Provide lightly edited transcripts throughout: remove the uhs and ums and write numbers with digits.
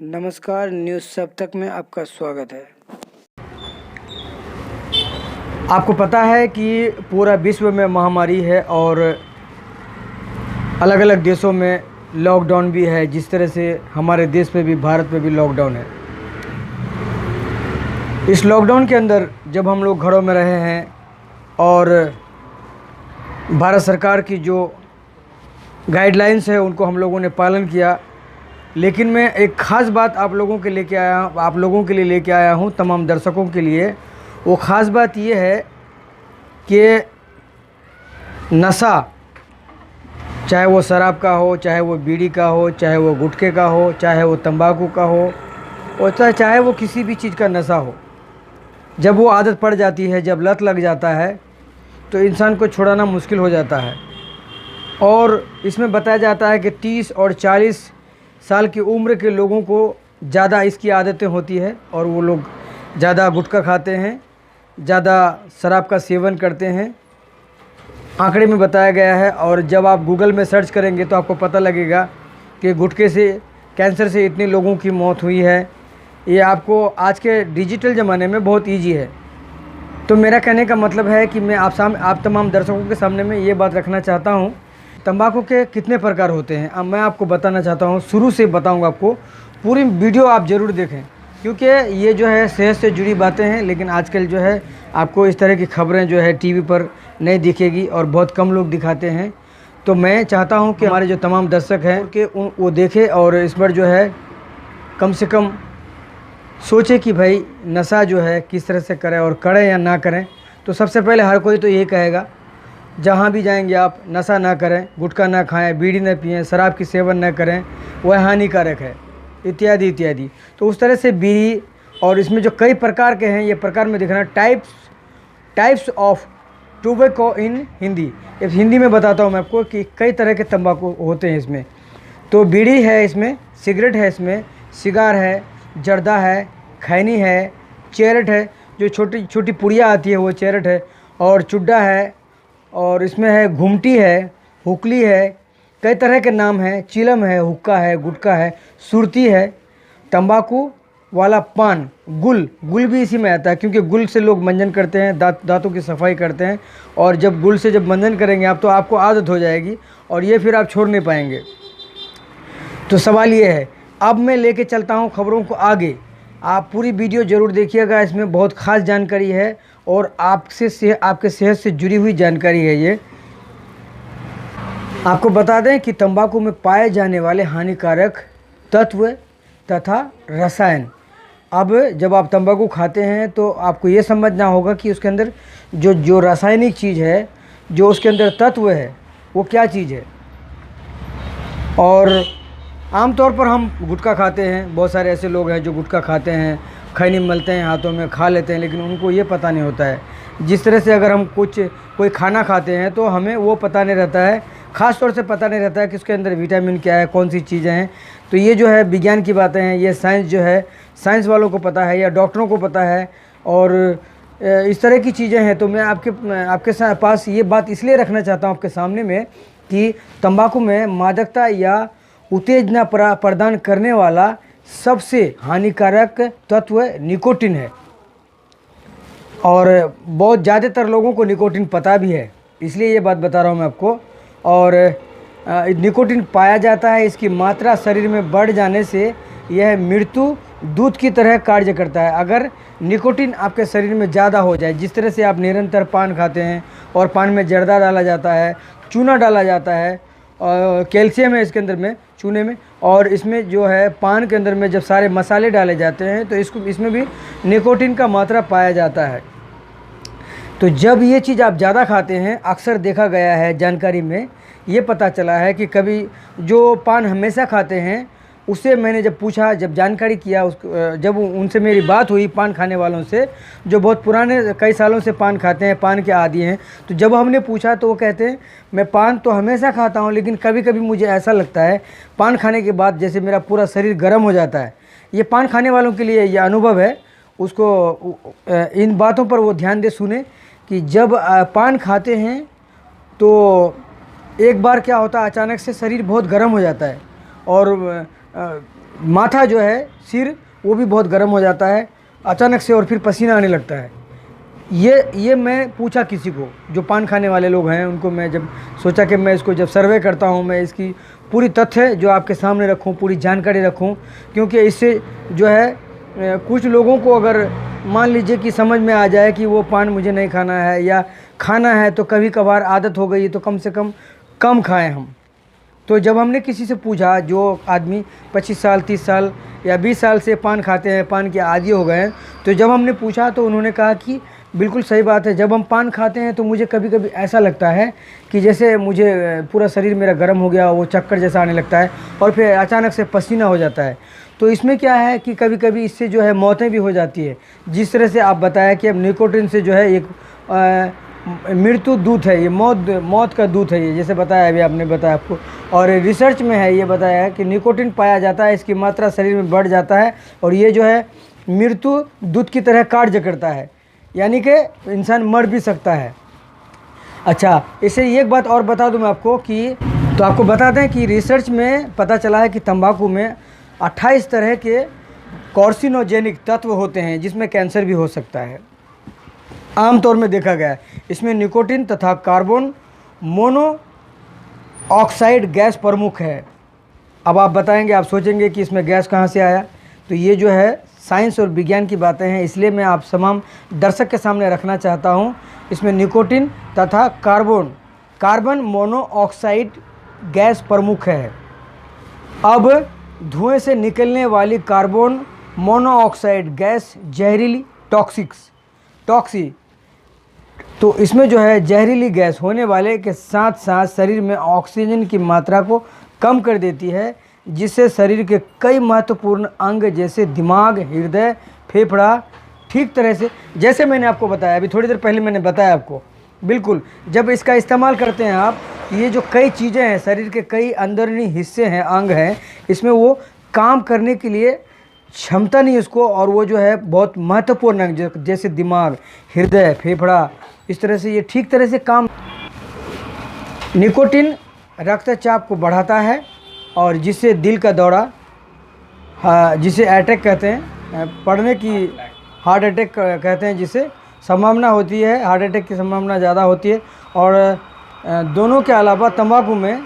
नमस्कार, न्यूज़ सब तक में आपका स्वागत है। आपको पता है कि पूरा विश्व में महामारी है और अलग अलग देशों में लॉकडाउन भी है। जिस तरह से हमारे देश में भी, भारत में भी लॉकडाउन है। इस लॉकडाउन के अंदर जब हम लोग घरों में रहे हैं और भारत सरकार की जो गाइडलाइंस है उनको हम लोगों ने पालन किया, लेकिन मैं एक ख़ास बात आप लोगों के लिए लेके आया हूँ, तमाम दर्शकों के लिए। वो ख़ास बात ये है कि नशा, चाहे वो शराब का हो, चाहे वो बीड़ी का हो, चाहे वो गुटखे का हो, चाहे वो तंबाकू का हो, और चाहे वो किसी भी चीज़ का नशा हो, जब वो आदत पड़ जाती है, जब लत लग जाता है तो इंसान को छुड़ाना मुश्किल हो जाता है। और इसमें बताया जाता है कि 30 और 40 साल की उम्र के लोगों को ज़्यादा इसकी आदतें होती है और वो लोग ज़्यादा गुटखा खाते हैं, ज़्यादा शराब का सेवन करते हैं, आंकड़े में बताया गया है। और जब आप गूगल में सर्च करेंगे तो आपको पता लगेगा कि गुटखे से, कैंसर से इतने लोगों की मौत हुई है। ये आपको आज के डिजिटल ज़माने में बहुत ईजी है। तो मेरा कहने का मतलब है कि मैं आप तमाम दर्शकों के सामने में ये बात रखना चाहता हूँ, तंबाकू के कितने प्रकार होते हैं अब मैं आपको बताना चाहता हूँ। शुरू से बताऊँगा आपको, पूरी वीडियो आप ज़रूर देखें, क्योंकि ये जो है सेहत से जुड़ी बातें हैं। लेकिन आजकल जो है आपको इस तरह की खबरें जो है टीवी पर नहीं दिखेगी और बहुत कम लोग दिखाते हैं। तो मैं चाहता हूँ कि हमारे जो तमाम दर्शक हैं कि वो देखें और इस पर जो है कम से कम सोचे कि भाई नशा जो है किस तरह से करें और करें या ना करें। तो सबसे पहले हर कोई तो ये कहेगा, जहाँ भी जाएंगे आप नशा ना करें, गुटखा ना खाएं, बीड़ी ना पिएं, शराब की सेवन ना करें, वह हानिकारक है, इत्यादि इत्यादि। तो उस तरह से बीड़ी, और इसमें जो कई प्रकार के हैं, ये प्रकार में दिखना टाइप्स ऑफ टोबैको इन हिंदी। अब हिंदी में बताता हूँ मैं आपको कि कई तरह के तंबाकू होते हैं इसमें। तो बीड़ी है, इसमें सिगरेट है, इसमें सिगार है, जर्दा है, खैनी है, चेरट है, जो छोटी छोटी पुड़िया आती है वो चेरट है, और चुड्डा है, और इसमें है घुमटी है, हुकली है, कई तरह के नाम हैं, चिलम है, हुक्का है, गुटखा है, सुरती है, तंबाकू वाला पान, गुल भी इसी में आता है, क्योंकि गुल से लोग मंजन करते हैं, दांतों की सफाई करते हैं। और जब गुल से जब मंजन करेंगे आप तो आपको आदत हो जाएगी और ये फिर आप छोड़ नहीं पाएंगे। तो सवाल ये है, अब मैं लेके चलता हूँ खबरों को आगे। आप पूरी वीडियो ज़रूर देखिएगा, इसमें बहुत ख़ास जानकारी है और आपके सेहत से जुड़ी हुई जानकारी है। ये आपको बता दें कि तंबाकू में पाए जाने वाले हानिकारक तत्व तथा रसायन। अब जब आप तंबाकू खाते हैं तो आपको ये समझना होगा कि उसके अंदर जो रासायनिक चीज़ है, जो उसके अंदर तत्व है, वो क्या चीज़ है। और आमतौर पर हम गुटखा खाते हैं, बहुत सारे ऐसे लोग हैं जो गुटखा खाते हैं, खैनी मलते हैं हाथों में, खा लेते हैं, लेकिन उनको ये पता नहीं होता है। जिस तरह से अगर हम कोई खाना खाते हैं तो हमें वो पता नहीं रहता है, ख़ास तौर से पता नहीं रहता है कि उसके अंदर विटामिन क्या है, कौन सी चीज़ें हैं। तो ये जो है विज्ञान की बातें हैं, ये साइंस जो है, साइंस वालों को पता है या डॉक्टरों को पता है, और इस तरह की चीज़ें हैं। तो मैं आपके पास ये बात इसलिए रखना चाहता हूँ आपके सामने में कि तंबाकू में मादकता या उत्तेजना प्रदान करने वाला सबसे हानिकारक तत्व निकोटिन है। और बहुत ज़्यादातर लोगों को निकोटिन पता भी है, इसलिए ये बात बता रहा हूँ मैं आपको। और निकोटिन पाया जाता है, इसकी मात्रा शरीर में बढ़ जाने से यह मृत्यु दूत की तरह कार्य करता है। अगर निकोटिन आपके शरीर में ज़्यादा हो जाए, जिस तरह से आप निरंतर पान खाते हैं और पान में जर्दा डाला जाता है, चूना डाला जाता है, कैल्शियम है इसके अंदर में, चूने में, और इसमें जो है पान के अंदर में जब सारे मसाले डाले जाते हैं तो इसमें भी निकोटिन का मात्रा पाया जाता है। तो जब ये चीज़ आप ज़्यादा खाते हैं, अक्सर देखा गया है, जानकारी में ये पता चला है कि कभी जो पान हमेशा खाते हैं उससे मैंने जब पूछा, जब जानकारी किया, जब उनसे मेरी बात हुई पान खाने वालों से, जो बहुत पुराने कई सालों से पान खाते हैं, पान के आदी हैं, तो जब हमने पूछा तो वो कहते हैं मैं पान तो हमेशा खाता हूँ, लेकिन कभी कभी मुझे ऐसा लगता है पान खाने के बाद जैसे मेरा पूरा शरीर गर्म हो जाता है। ये पान खाने वालों के लिए ये अनुभव है, उसको इन बातों पर वो ध्यान दे, सुने कि जब पान खाते हैं तो एक बार क्या होता है, अचानक से शरीर बहुत गर्म हो जाता है और माथा जो है, सिर, वो भी बहुत गर्म हो जाता है अचानक से और फिर पसीना आने लगता है। ये मैं पूछा किसी को जो पान खाने वाले लोग हैं, उनको मैं जब सोचा कि मैं इसको जब सर्वे करता हूँ, मैं इसकी पूरी तथ्य जो आपके सामने रखूँ, पूरी जानकारी रखूँ, क्योंकि इससे जो है कुछ लोगों को अगर मान लीजिए कि समझ में आ जाए कि वो पान मुझे नहीं खाना है या खाना है तो कभी कभार आदत हो गई तो कम से कम खाएं हम। तो जब हमने किसी से पूछा, जो आदमी 25 साल 30 साल या 20 साल से पान खाते हैं, पान के आदी हो गए हैं, तो जब हमने पूछा तो उन्होंने कहा कि बिल्कुल सही बात है, जब हम पान खाते हैं तो मुझे कभी कभी ऐसा लगता है कि जैसे मुझे पूरा शरीर मेरा गर्म हो गया, वो चक्कर जैसा आने लगता है और फिर अचानक से पसीना हो जाता है। तो इसमें क्या है कि कभी कभी इससे जो है मौतें भी हो जाती है। जिस तरह से आप बताया कि अब निकोटिन से जो है एक मृत्यु दूत है, ये मौत का दूत है ये, जैसे बताया अभी आपने बताया आपको, और रिसर्च में है ये बताया है कि निकोटिन पाया जाता है, इसकी मात्रा शरीर में बढ़ जाता है और ये जो है मृत्यु दूत की तरह कार्य करता है, यानी कि इंसान मर भी सकता है। अच्छा, इसे एक बात और बता दूं मैं आपको कि, तो आपको बता दें कि रिसर्च में पता चला है कि तंबाकू में 28 तरह के कार्सिनोजेनिक तत्व होते हैं जिसमें कैंसर भी हो सकता है, आमतौर में देखा गया है। इसमें निकोटिन तथा कार्बन मोनोऑक्साइड गैस प्रमुख है। अब आप बताएंगे, आप सोचेंगे कि इसमें गैस कहाँ से आया, तो ये जो है साइंस और विज्ञान की बातें हैं, इसलिए मैं आप तमाम दर्शक के सामने रखना चाहता हूँ। इसमें निकोटिन तथा कार्बन मोनोऑक्साइड गैस प्रमुख है। अब धुएं से निकलने वाली कार्बन मोनोऑक्साइड गैस जहरीली टॉक्सी, तो इसमें जो है जहरीली गैस होने वाले के साथ साथ शरीर में ऑक्सीजन की मात्रा को कम कर देती है, जिससे शरीर के कई महत्वपूर्ण अंग जैसे दिमाग, हृदय, फेफड़ा ठीक तरह से, जैसे मैंने आपको बताया अभी थोड़ी देर पहले मैंने बताया आपको, बिल्कुल जब इसका इस्तेमाल करते हैं आप, ये जो कई चीज़ें हैं, शरीर के कई अंदरूनी हिस्से हैं, अंग हैं, इसमें वो काम करने के लिए क्षमता नहीं उसको, और वो जो है बहुत महत्वपूर्ण अंग जैसे दिमाग, हृदय, फेफड़ा, इस तरह से ये ठीक तरह से काम। निकोटिन रक्तचाप को बढ़ाता है और जिससे दिल का दौरा, जिसे अटैक कहते हैं, पड़ने की हार्ट अटैक कहते हैं, जिसे संभावना होती है, हार्ट अटैक की संभावना ज़्यादा होती है। और दोनों के अलावा तंबाकू में,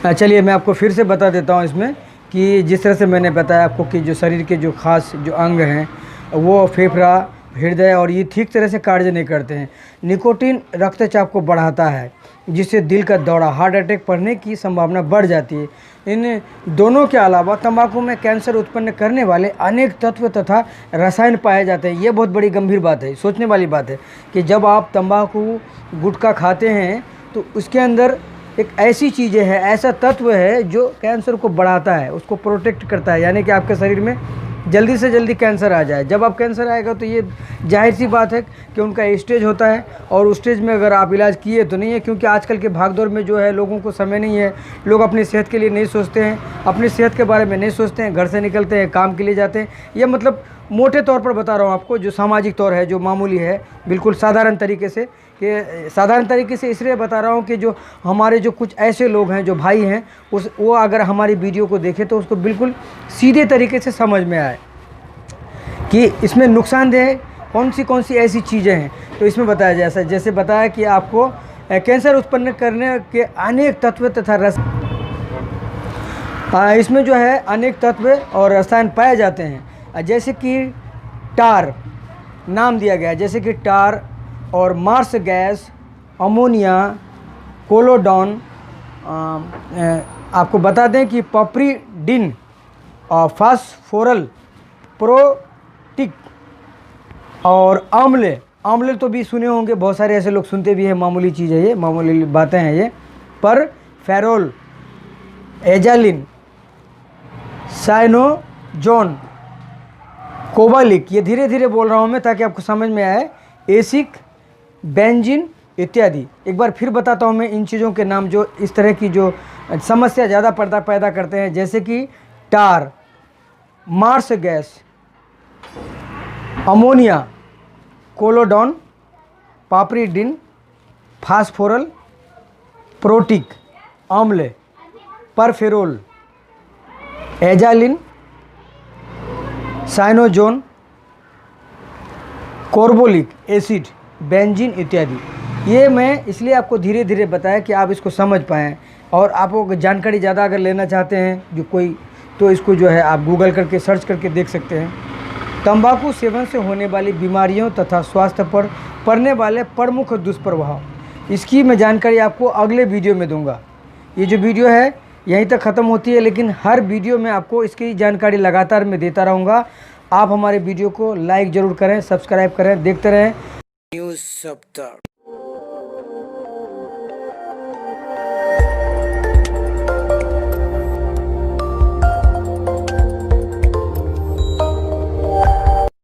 चलिए मैं आपको फिर से बता देता हूँ इसमें कि जिस तरह से मैंने बताया आपको कि जो शरीर के जो खास जो अंग हैं, वो फेफड़ा, हृदय और ये ठीक तरह से कार्य नहीं करते हैं। निकोटिन रक्तचाप को बढ़ाता है जिससे दिल का दौरा, हार्ट अटैक पड़ने की संभावना बढ़ जाती है। इन दोनों के अलावा तंबाकू में कैंसर उत्पन्न करने वाले अनेक तत्व तथा रसायन पाए जाते हैं। ये बहुत बड़ी गंभीर बात है, सोचने वाली बात है कि जब आप तंबाकू गुटखा खाते हैं तो उसके अंदर एक ऐसी चीज़ें हैं, ऐसा तत्व है जो कैंसर को बढ़ाता है, उसको प्रोटेक्ट करता है, यानी कि आपके शरीर में जल्दी से जल्दी कैंसर आ जाए। जब आप कैंसर आएगा तो ये जाहिर सी बात है कि उनका स्टेज होता है, और उस स्टेज में अगर आप इलाज किए तो नहीं है, क्योंकि आजकल के भागदौड़ में जो है लोगों को समय नहीं है, लोग अपनी सेहत के लिए नहीं सोचते हैं, अपनी सेहत के बारे में नहीं सोचते हैं, घर से निकलते हैं, काम के लिए जाते हैं। ये मतलब मोटे तौर पर बता रहा हूँ आपको, जो सामाजिक तौर है, जो मामूली है, बिल्कुल साधारण तरीके से, कि साधारण तरीके से इसलिए बता रहा हूँ कि जो हमारे जो कुछ ऐसे लोग हैं, जो भाई हैं, वो अगर हमारी वीडियो को देखें तो उसको बिल्कुल सीधे तरीके से समझ में आए कि इसमें नुकसानदेह कौन सी ऐसी चीज़ें हैं। तो इसमें बताया जाए, जैसे बताया कि आपको कैंसर उत्पन्न करने के अनेक तत्व तथा इसमें जो है अनेक तत्व और रसायन पाए जाते हैं, जैसे कि टार नाम दिया गया, जैसे कि टार और मार्स गैस, अमोनिया, कोलोडॉन। आपको बता दें कि पपरीडिन और फास्फोरल, प्रोटिक और आम्ल तो भी सुने होंगे, बहुत सारे ऐसे लोग सुनते भी हैं, मामूली चीज़ है ये, मामूली बातें हैं ये, पर फेरोल, एजालिन, साइनोजोन, कोबालिक, ये धीरे धीरे बोल रहा हूँ मैं ताकि आपको समझ में आए, एसिक, बेंजीन इत्यादि। एक बार फिर बताता हूँ मैं इन चीज़ों के नाम जो इस तरह की जो समस्या ज़्यादा पैदा करते हैं, जैसे कि टार, मार्स गैस, अमोनिया, कोलोडॉन, पापरीडिन, फास्फोरल, प्रोटिक, आम्ल, परफेरोल, एजालिन, साइनोजोन, कार्बोलिक एसिड, बेंजीन इत्यादि। ये मैं इसलिए आपको धीरे धीरे बताया कि आप इसको समझ पाएँ, और आपको जानकारी ज़्यादा अगर लेना चाहते हैं जो कोई, तो इसको जो है आप गूगल करके सर्च करके देख सकते हैं। तंबाकू सेवन से होने वाली बीमारियों तथा स्वास्थ्य पर पड़ने वाले प्रमुख दुष्प्रभाव, इसकी मैं जानकारी आपको अगले वीडियो में दूंगा। ये जो वीडियो है यहीं तक ख़त्म होती है, लेकिन हर वीडियो में आपको इसकी जानकारी लगातार मैं देता रहूँगा। आप हमारे वीडियो को लाइक ज़रूर करें, सब्सक्राइब करें, देखते रहें न्यूज़ सप्ताह।